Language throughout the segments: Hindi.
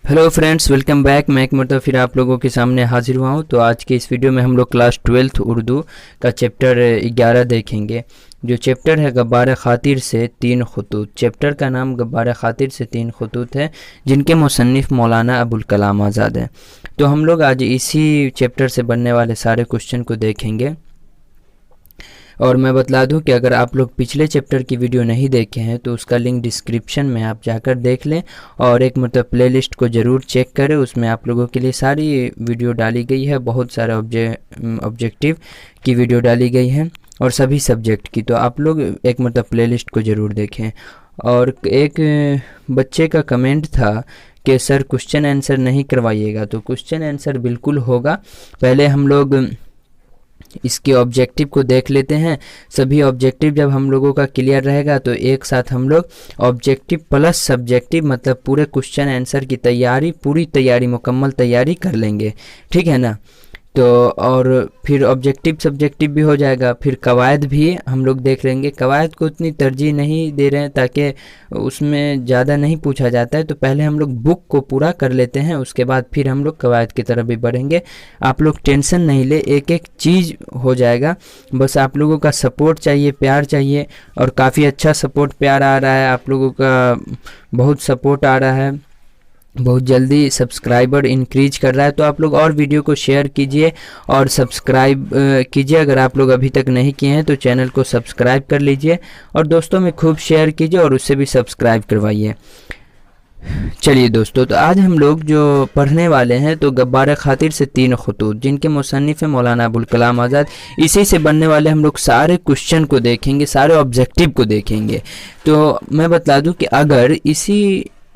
Hello friends, welcome back. मैं एक मरतबा फिर आप लोगों के सामने हाजिर हुआ हूँ। तो आज के इस वीडियो में हम लोग क्लास 12th उर्दू का चैप्टर 11 देखेंगे। जो चैप्टर है गब्बार खातिर से तीन खतूत। चैप्टर का नाम गब्बार खातिर से तीन खतूत है, जिनके मुसन्निफ़ मौलाना अबुल कलाम आज़ाद हैं। तो हम लोग आज इसी चैप्टर से बनने वाले सारे क्वेश्चन को देखेंगे। और मैं बतला दूं कि अगर आप लोग पिछले चैप्टर की वीडियो नहीं देखे हैं तो उसका लिंक डिस्क्रिप्शन में आप जाकर देख लें, और एक मतलब प्लेलिस्ट को ज़रूर चेक करें। उसमें आप लोगों के लिए सारी वीडियो डाली गई है, बहुत सारे ऑब्जेक्टिव की वीडियो डाली गई है और सभी सब्जेक्ट की। तो आप लोग एक मतलब प्लेलिस्ट को ज़रूर देखें। और एक बच्चे का कमेंट था कि सर क्वेश्चन आंसर नहीं करवाइएगा, तो क्वेश्चन आंसर बिल्कुल होगा। पहले हम लोग इसके ऑब्जेक्टिव को देख लेते हैं। सभी ऑब्जेक्टिव जब हम लोगों का क्लियर रहेगा तो एक साथ हम लोग ऑब्जेक्टिव प्लस सब्जेक्टिव मतलब पूरे क्वेश्चन आंसर की तैयारी, पूरी तैयारी, मुकम्मल तैयारी कर लेंगे, ठीक है ना। तो और फिर ऑब्जेक्टिव सब्जेक्टिव भी हो जाएगा। फिर कवायद भी हम लोग देख लेंगे। कवायद को उतनी तरजीह नहीं दे रहे हैं ताकि उसमें ज़्यादा नहीं पूछा जाता है, तो पहले हम लोग बुक को पूरा कर लेते हैं, उसके बाद फिर हम लोग कवायद की तरफ भी बढ़ेंगे। आप लोग टेंशन नहीं ले, एक एक चीज़ हो जाएगा। बस आप लोगों का सपोर्ट चाहिए, प्यार चाहिए, और काफ़ी अच्छा सपोर्ट प्यार आ रहा है। आप लोगों का बहुत सपोर्ट आ रहा है, बहुत जल्दी सब्सक्राइबर इंक्रीज कर रहा है। तो आप लोग और वीडियो को शेयर कीजिए और सब्सक्राइब कीजिए। अगर आप लोग अभी तक नहीं किए हैं तो चैनल को सब्सक्राइब कर लीजिए और दोस्तों में खूब शेयर कीजिए और उससे भी सब्सक्राइब करवाइए। चलिए दोस्तों, तो आज हम लोग जो पढ़ने वाले हैं तो गब्बार खातिर से तीन खतूत, जिनके मुसन्निफ़ है मौलाना अबुल कलाम आज़ाद। इसी से बनने वाले हम लोग सारे क्वेश्चन को देखेंगे, सारे ऑब्जेक्टिव को देखेंगे। तो मैं बता दूं कि अगर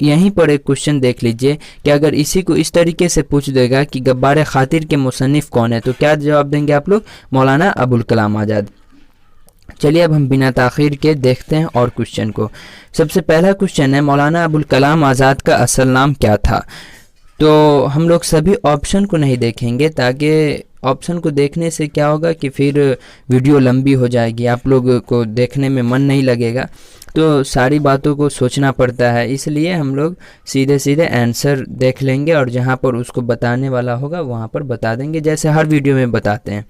यहीं पर एक क्वेश्चन देख लीजिए कि अगर इसी को इस तरीके से पूछ देगा कि गब्बार खातिर के मुसन्निफ़ कौन है, तो क्या जवाब देंगे आप लोग? मौलाना अबुल कलाम आज़ाद। चलिए अब हम बिना ताख़ीर के देखते हैं और क्वेश्चन को। सबसे पहला क्वेश्चन है, मौलाना अबुल कलाम आज़ाद का असल नाम क्या था? तो हम लोग सभी ऑप्शन को नहीं देखेंगे, ताकि ऑप्शन को देखने से क्या होगा कि फिर वीडियो लंबी हो जाएगी, आप लोग को देखने में मन नहीं लगेगा। तो सारी बातों को सोचना पड़ता है, इसलिए हम लोग सीधे सीधे आंसर देख लेंगे और जहाँ पर उसको बताने वाला होगा वहाँ पर बता देंगे, जैसे हर वीडियो में बताते हैं।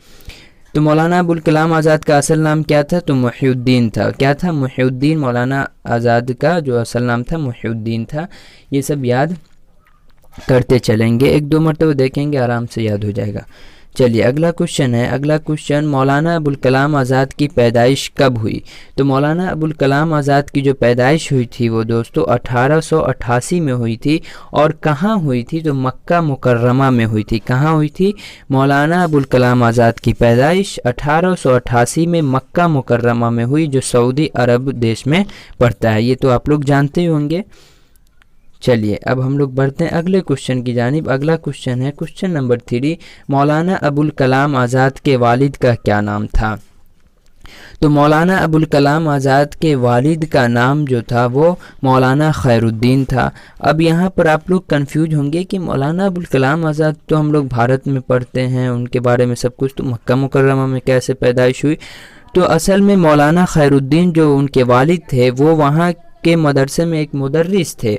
तो मौलाना अबुल कलाम आज़ाद का असल नाम क्या था? तो मुहिउद्दीन था। क्या था? मुहिउद्दीन। मौलाना आज़ाद का जो असल नाम था मुहिउद्दीन था। ये सब याद करते चलेंगे, एक दो मरतबा देखेंगे, आराम से याद हो जाएगा। चलिए अगला क्वेश्चन है। अगला क्वेश्चन, मौलाना अबुल कलाम आज़ाद की पैदाइश कब हुई? तो मौलाना अबुल कलाम आज़ाद की जो पैदाइश हुई थी वो दोस्तों 1888 में हुई थी। और कहाँ हुई थी? तो मक्का मुकर्रमा में हुई थी। कहाँ हुई थी? मौलाना अबुल कलाम आज़ाद की पैदाइश 1888 में मक्का मुकर्रमा में हुई, जो सऊदी अरब देश में पड़ता है। ये तो आप लोग जानते ही होंगे। चलिए अब हम लोग बढ़ते हैं अगले क्वेश्चन की जानिब। अगला क्वेश्चन है क्वेश्चन नंबर 3, मौलाना अबुल कलाम आज़ाद के वालिद का क्या नाम था? तो मौलाना अबुल कलाम आज़ाद के वालिद का नाम जो था वो मौलाना खैरुद्दीन था। अब यहाँ पर आप लोग कंफ्यूज होंगे कि मौलाना अबुल कलाम आज़ाद तो हम लोग भारत में पढ़ते हैं, उनके बारे में सब कुछ, तो मक्का मुकर्रमा में कैसे पैदाइश हुई? तो असल में मौलाना खैरुद्दीन जो उनके वालिद थे वो वहाँ के मदरसे में एक मुदर्रिस थे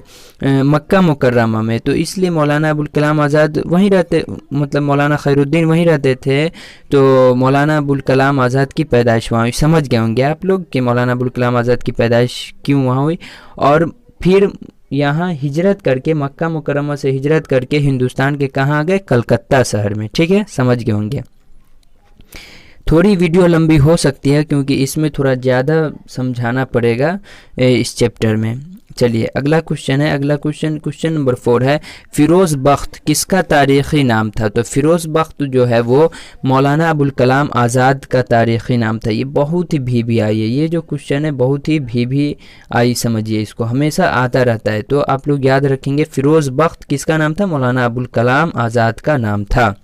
मक्का मुकर्रमा में, तो इसलिए मौलाना अबुल कलाम आज़ाद वहीं रहते, मतलब मौलाना खैरुद्दीन वहीं रहते थे। तो मौलाना अबुल कलाम आज़ाद की पैदाइश वहाँ हुई। समझ गए होंगे आप लोग कि मौलाना अबुल कलाम आज़ाद की पैदाइश क्यों वहाँ हुई। और फिर यहाँ हिजरत करके, मक्का मुकर्रमा से हिजरत करके हिंदुस्तान के कहाँ आ गए? कलकत्ता शहर में, ठीक है, समझ गए होंगे। थोड़ी वीडियो लंबी हो सकती है क्योंकि इसमें थोड़ा ज़्यादा समझाना पड़ेगा इस चैप्टर में। चलिए अगला क्वेश्चन है। अगला क्वेश्चन नंबर 4 है, फ़िरोज़ बख्त किसका तारीख़ी नाम था? तो फ़िरोज़ बख्त जो है वो मौलाना अबुल कलाम आज़ाद का तारीख़ी नाम था। ये बहुत ही भी आई है, ये जो क्वेश्चन है बहुत ही भी आई, समझिए इसको, हमेशा आता रहता है। तो आप लोग याद रखेंगे फ़िरोज़ बख्त किसका नाम था? मौलाना अबुल कलाम आज़ाद का नाम था।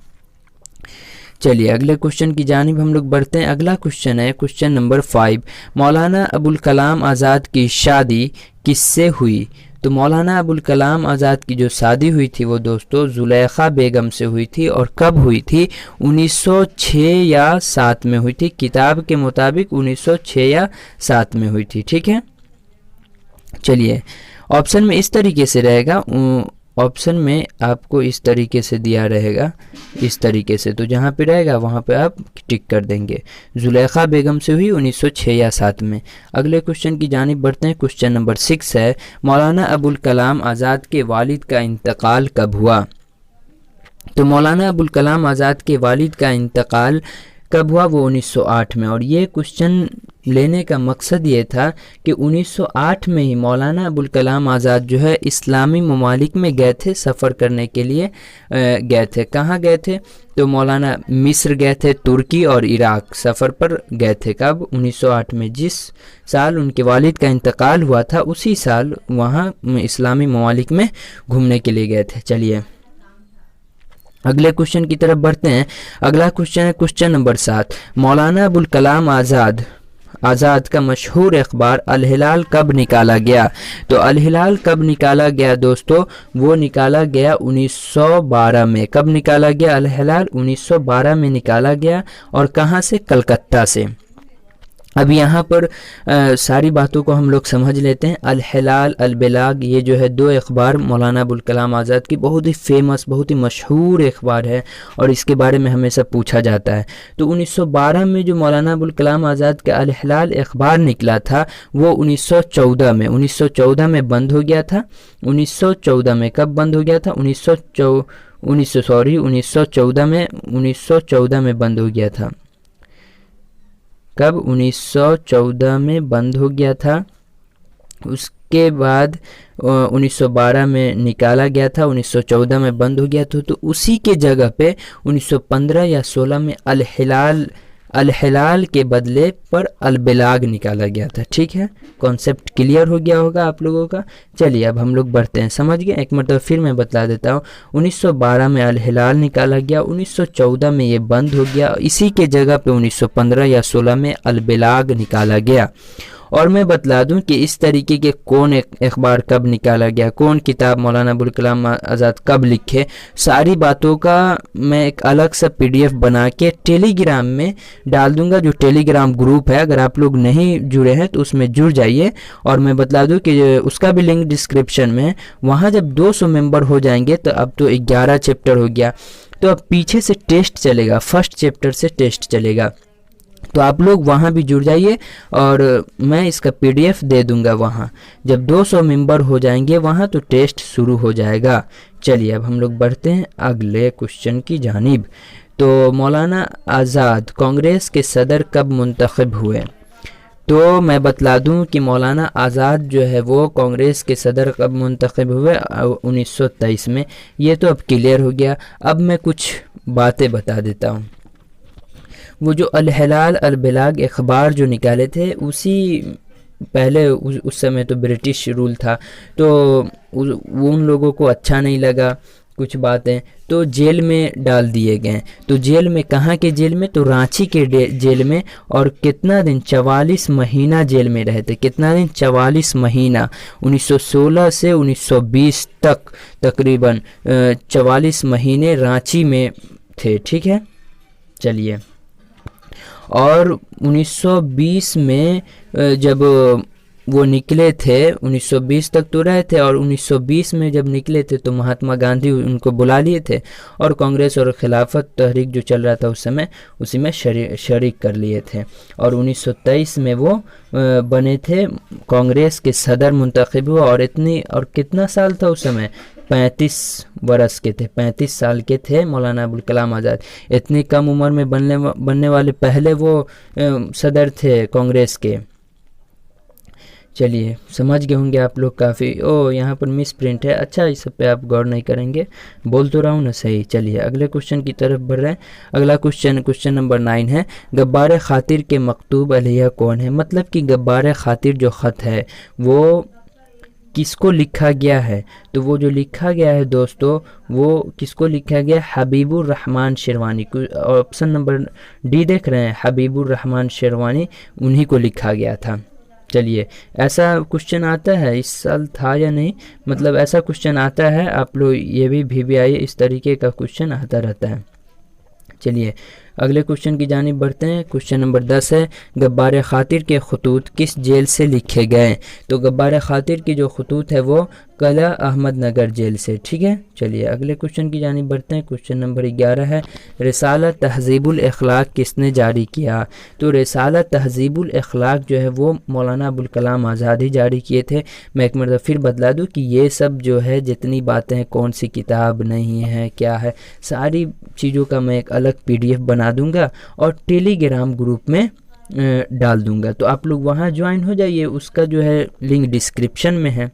चलिए अगले क्वेश्चन की जानिब हम लोग बढ़ते हैं। अगला क्वेश्चन है क्वेश्चन नंबर 5, मौलाना अबुल कलाम आज़ाद की शादी किससे हुई? तो मौलाना अबुल कलाम आज़ाद की जो शादी हुई थी वो दोस्तों ज़ुलेखा बेगम से हुई थी। और कब हुई थी? 1906 या 7 में हुई थी। किताब के मुताबिक 1906 या 7 में हुई थी, ठीक है। चलिए ऑप्शन में इस तरीके से रहेगा ऑप्शन में आपको इस तरीके से दिया रहेगा, इस तरीके से, तो जहाँ पे रहेगा वहाँ पे आप टिक कर देंगे। जुलेखा बेगम से हुई 1906 या 7 में। अगले क्वेश्चन की जानिब बढ़ते हैं। क्वेश्चन नंबर 6 है, मौलाना अबुल कलाम आज़ाद के वालिद का इंतकाल कब हुआ? तो मौलाना अबुल कलाम आज़ाद के वालिद का इंतकाल कब हुआ? वो 1908 में। और ये क्वेश्चन लेने का मकसद ये था कि 1908 में ही मौलाना अबुल कलाम आज़ाद जो है इस्लामी ममालिक में गए थे, सफ़र करने के लिए गए थे। कहाँ गए थे? तो मौलाना मिस्र गए थे, तुर्की और इराक सफ़र पर गए थे। कब? 1908 में। जिस साल उनके वालिद का इंतकाल हुआ था उसी साल वहाँ इस्लामी ममालिक में घूमने के लिए गए थे। चलिए अगले क्वेश्चन की तरफ बढ़ते हैं। अगला क्वेश्चन है क्वेश्चन नंबर 7, मौलाना अबुल कलाम आज़ाद का मशहूर अखबार अल हिलाल कब निकाला गया? तो अल हिलाल कब निकाला गया दोस्तों? वो निकाला गया 1912 में। कब निकाला गया अल हिलाल? 1912 में निकाला गया। और कहाँ से? कलकत्ता से। अब यहाँ पर सारी बातों को हम लोग समझ लेते हैं। अल हिलाल, अल बिलाग, ये जो है 2 अखबार मौलाना अबुल कलाम आज़ाद की बहुत ही फेमस, बहुत ही मशहूर अखबार है और इसके बारे में हमेशा पूछा जाता है। तो 1912 में जो मौलाना अबुल कलाम आज़ाद का अल हिलाल अखबार निकला था वो 1914 में बंद हो गया था। 1914 में कब बंद हो गया था? 1914 में बंद हो गया था। कब? 1914 में बंद हो गया था। उसके बाद 1912 में निकाला गया था, 1914 में बंद हो गया था। तो उसी के जगह पे 1915 या 16 में अल हिलाल के बदले पर अल बिलाग निकाला गया था। ठीक है, कॉन्सेप्ट क्लियर हो गया होगा आप लोगों का। चलिए अब हम लोग बढ़ते हैं। समझ गए? एक मतलब फिर मैं बता देता हूँ। 1912 में अल हिलाल निकाला गया, 1914 में ये बंद हो गया। इसी के जगह पे 1915 या 16 में अल बिलाग निकाला गया। और मैं बतला दूं कि इस तरीके के कौन अखबार कब निकाला गया, कौन किताब मौलाना अबुल कलाम आज़ाद कब लिखे, सारी बातों का मैं एक अलग सा PDF बना के टेलीग्राम में डाल दूंगा। जो टेलीग्राम ग्रुप है, अगर आप लोग नहीं जुड़े हैं तो उसमें जुड़ जाइए। और मैं बतला दूं कि उसका भी लिंक डिस्क्रिप्शन में है। वहाँ जब 200 मेंबर हो जाएंगे तो अब तो 11 चैप्टर हो गया, तो अब पीछे से टेस्ट चलेगा, फर्स्ट चैप्टर से टेस्ट चलेगा। तो आप लोग वहाँ भी जुड़ जाइए और मैं इसका PDF दे दूंगा वहाँ। जब 200 मेंबर हो जाएंगे वहाँ तो टेस्ट शुरू हो जाएगा। चलिए अब हम लोग बढ़ते हैं अगले क्वेश्चन की जानिब। तो मौलाना आज़ाद कांग्रेस के सदर कब मुंतखब हुए? तो मैं बतला दूं कि मौलाना आज़ाद जो है वो कांग्रेस के सदर कब मुंतखब हुए? 1923 में। ये तो अब क्लियर हो गया। अब मैं कुछ बातें बता देता हूँ। वो जो अल हिलाल अल बिलाग अखबार जो निकाले थे उसी पहले उस समय तो ब्रिटिश रूल था, तो वो उन लोगों को अच्छा नहीं लगा कुछ बातें, तो जेल में डाल दिए गए। तो जेल में, कहाँ के जेल में? तो रांची के जेल में। और कितना दिन? 44 महीना जेल में रहे थे। कितना दिन? 44 महीना। 1916 से 1920 तक तकरीबन 44 महीने रांची में थे। ठीक है, चलिए। और 1920 में जब वो निकले थे, 1920 तक तो रहे थे, और 1920 में जब निकले थे तो महात्मा गांधी उनको बुला लिए थे और कांग्रेस और खिलाफत तहरीक जो चल रहा था उस समय उसी में शरीक कर लिए थे। और 1923 में वो बने थे कांग्रेस के सदर मुंतखब हुआ। और कितना साल था उस समय? 35 बरस के थे, 35 साल के थे मौलाना अबुल कलाम आज़ाद। इतनी कम उम्र में बनने वाले पहले वो सदर थे कांग्रेस के। चलिए समझ गए होंगे आप लोग काफ़ी। यहाँ पर मिस प्रिंट है। अच्छा, इस सब पे आप गौर नहीं करेंगे, बोल तो रहा हूँ ना सही। चलिए अगले क्वेश्चन की तरफ बढ़ रहे हैं। अगला क्वेश्चन नंबर 9 है, गब्बार खातिर के मकतूब अलैहा कौन है? मतलब कि गब्बार खातिर जो ख़त है वो किसको लिखा गया है? तो वो जो लिखा गया है दोस्तों, वो किसको लिखा गया? हबीबुर रहमान शेरवानी को। ऑप्शन नंबर D देख रहे हैं, हबीबुर रहमान शेरवानी, उन्हीं को लिखा गया था। चलिए, ऐसा क्वेश्चन आता है, इस साल था या नहीं, मतलब ऐसा क्वेश्चन आता है। आप लोग ये भी VVI इस तरीके का क्वेश्चन आता रहता है। चलिए अगले क्वेश्चन की जानिब बढ़ते हैं। क्वेश्चन नंबर 10 है, गब्बार खातिर के खतूत किस जेल से लिखे गए? तो गब्बार खातिर की जो खतूत है वो कला अहमद नगर जेल से। ठीक है, चलिए अगले क्वेश्चन की जानिब बढ़ते हैं। क्वेश्चन नंबर 11 है, रिसाला तहज़ीबुल अखलाक किसने जारी किया? तो रिसाला तहज़ीबुल अखलाक जो है वो मौलाना अबुल कलाम आज़ाद ही जारी किए थे। मैं एक मरतबा फिर बतला दूँ कि ये सब जो है जितनी बातें हैं, कौन सी किताब नहीं है, क्या है, सारी चीज़ों का मैं एक अलग PDF बना दूंगा और टेलीग्राम ग्रुप में डाल दूंगा, तो आप लोग वहाँ ज्वाइन हो जाइए, उसका जो है लिंक डिस्क्रिप्शन में है।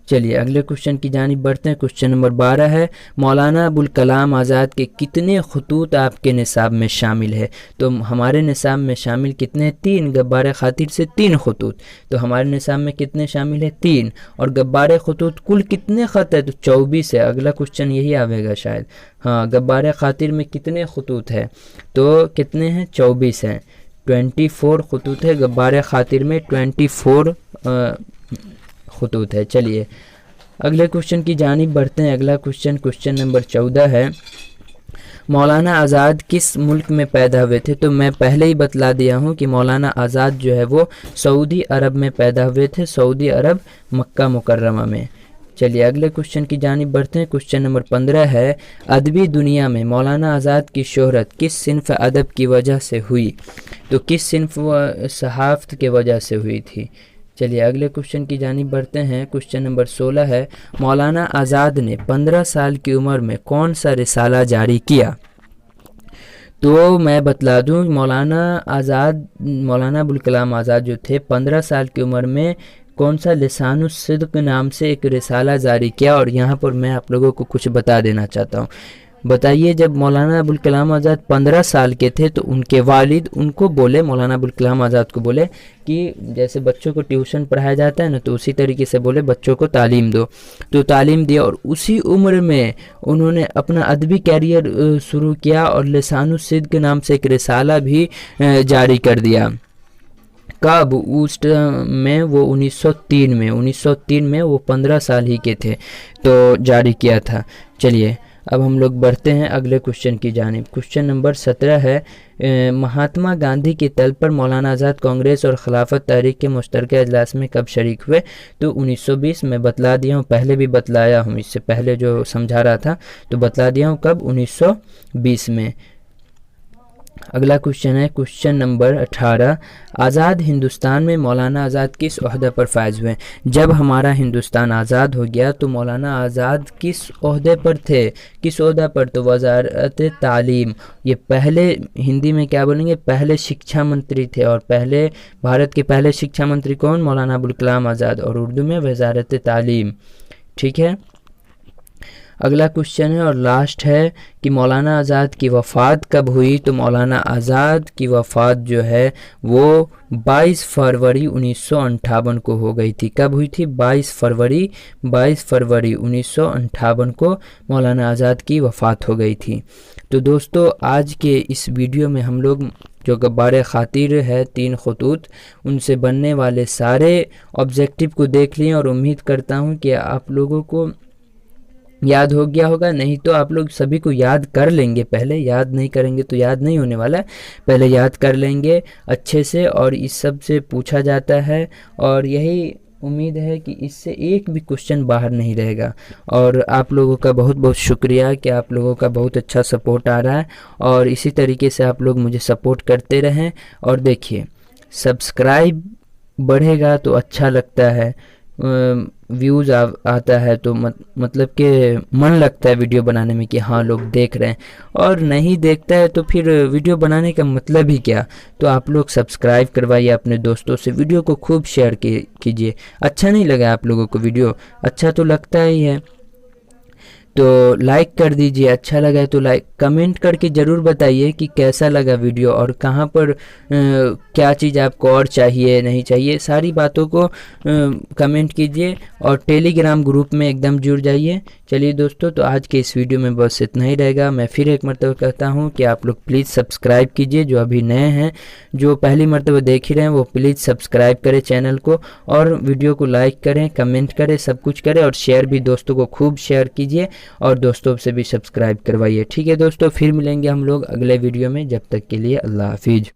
चलिए अगले क्वेश्चन की जानिब बढ़ते हैं। क्वेश्चन नंबर 12 है, मौलाना अबुल कलाम आज़ाद के कितने खतूत आपके निसाब में शामिल है? तो हमारे निसाब में शामिल कितने? 3। गब्बार खातिर से 3 खतूत, तो हमारे निसाब में कितने शामिल है? 3। और गब्बार खतूत कुल कितने ख़त है? तो 24 है। अगला क्वेश्चन यही आवेगा शायद। हाँ, गब्बार खातिर में कितने खतूत है? तो कितने हैं? 24 हैं। 24 खतूत है गब्बार खातिर में, 24 खतूत है। चलिए अगले क्वेश्चन की जानिब बढ़ते हैं। अगला क्वेश्चन नंबर 14 है, मौलाना आज़ाद किस मुल्क में पैदा हुए थे? तो मैं पहले ही बतला दिया हूँ कि मौलाना आज़ाद जो है वो सऊदी अरब में पैदा हुए थे, सऊदी अरब मक्का मुकर्रमा में। चलिए अगले क्वेश्चन की जानिब बढ़ते हैं। क्वेश्चन नंबर 15 है, अदबी दुनिया में मौलाना आज़ाद की शोहरत किस सिन्फ अदब की वजह से हुई? तो किस सिन्फ सहाफ़त के वजह से हुई थी? चलिए अगले क्वेश्चन की जानिब बढ़ते हैं। क्वेश्चन नंबर 16 है, मौलाना आज़ाद ने 15 साल की उम्र में कौन सा रिसाला जारी किया? तो मैं बतला दूं, मौलाना अबुल कलाम आज़ाद जो थे 15 साल की उम्र में कौन सा लिसानुस सिद्क़ नाम से एक रिसाला जारी किया। और यहाँ पर मैं आप लोगों को कुछ बता देना चाहता हूँ। बताइए, जब मौलाना अबुल कलाम आज़ाद 15 साल के थे तो उनके वालिद उनको बोले, मौलाना अबुल कलाम आज़ाद को बोले कि जैसे बच्चों को ट्यूशन पढ़ाया जाता है ना, तो उसी तरीके से बोले बच्चों को तालीम दो। तो तालीम दिया और उसी उम्र में उन्होंने अपना अदबी कैरियर शुरू किया और लिसानुस सिद्क़ के नाम से एक रिसाला भी जारी कर दिया। कब? उस में वो 1903 में वो 15 साल ही के थे तो जारी किया था। चलिए अब हम लोग बढ़ते हैं अगले क्वेश्चन की जानिब। क्वेश्चन नंबर 17 है, महात्मा गांधी की तलब पर मौलाना आज़ाद कांग्रेस और खिलाफत तहरीक के मुश्तरका इजलास में कब शरीक हुए? तो 1920 में बतला दिया हूँ, पहले भी बतलाया हूँ, इससे पहले जो समझा रहा था तो बतला दिया हूँ कब, 1920 में। अगला क्वेश्चन है क्वेश्चन नंबर 18, आज़ाद हिंदुस्तान में मौलाना आज़ाद किस ओहदे पर फायज हुए? जब हमारा हिंदुस्तान आज़ाद हो गया तो मौलाना आज़ाद किस ओहदे पर थे? किस ओहदे पर? तो वज़ारत तालीम। ये पहले, हिंदी में क्या बोलेंगे, पहले शिक्षा मंत्री थे। और पहले भारत के पहले शिक्षा मंत्री कौन? मौलाना अबुल कलाम आज़ाद। और उर्दू में वज़ारत तालीम। ठीक है, अगला क्वेश्चन है और लास्ट है कि मौलाना आज़ाद की वफ़ात कब हुई? तो मौलाना आज़ाद की वफ़ात जो है वो 22 फरवरी 1958 को हो गई थी। कब हुई थी? 22 फरवरी 1958 को मौलाना आज़ाद की वफ़ात हो गई थी। तो दोस्तों आज के इस वीडियो में हम लोग जो गब्बार खातिर है 3 खतूत, उनसे बनने वाले सारे ऑब्जेक्टिव को देख लिए और उम्मीद करता हूँ कि आप लोगों को याद हो गया होगा। नहीं तो आप लोग सभी को याद कर लेंगे, पहले याद नहीं करेंगे तो याद नहीं होने वाला, पहले याद कर लेंगे अच्छे से। और इस सब से पूछा जाता है और यही उम्मीद है कि इससे एक भी क्वेश्चन बाहर नहीं रहेगा। और आप लोगों का बहुत बहुत शुक्रिया कि आप लोगों का बहुत अच्छा सपोर्ट आ रहा है और इसी तरीके से आप लोग मुझे सपोर्ट करते रहें। और देखिए, सब्सक्राइब बढ़ेगा तो अच्छा लगता है, व्यूज़ आता है तो मतलब कि मन लगता है वीडियो बनाने में कि हाँ लोग देख रहे हैं। और नहीं देखता है तो फिर वीडियो बनाने का मतलब ही क्या? तो आप लोग सब्सक्राइब करवाइए अपने दोस्तों से, वीडियो को खूब शेयर कीजिए। अच्छा नहीं लगा आप लोगों को वीडियो? अच्छा तो लगता ही है, तो लाइक कर दीजिए। अच्छा लगा तो लाइक, कमेंट करके ज़रूर बताइए कि कैसा लगा वीडियो और कहाँ पर क्या चीज़ आपको और चाहिए नहीं चाहिए, सारी बातों को कमेंट कीजिए। और टेलीग्राम ग्रुप में एकदम जुड़ जाइए। चलिए दोस्तों, तो आज के इस वीडियो में बस इतना ही रहेगा। मैं फिर एक मरतबा कहता हूँ कि आप लोग प्लीज़ सब्सक्राइब कीजिए, जो अभी नए हैं, जो पहली मरतबा देख ही रहे हैं वो प्लीज़ सब्सक्राइब करें चैनल को, और वीडियो को लाइक करें, कमेंट करें, सब कुछ करें, और शेयर भी दोस्तों को खूब शेयर कीजिए और दोस्तों से भी सब्सक्राइब करवाइए। ठीक है दोस्तों, फिर मिलेंगे हम लोग अगले वीडियो में, जब तक के लिए अल्लाह हाफिज़।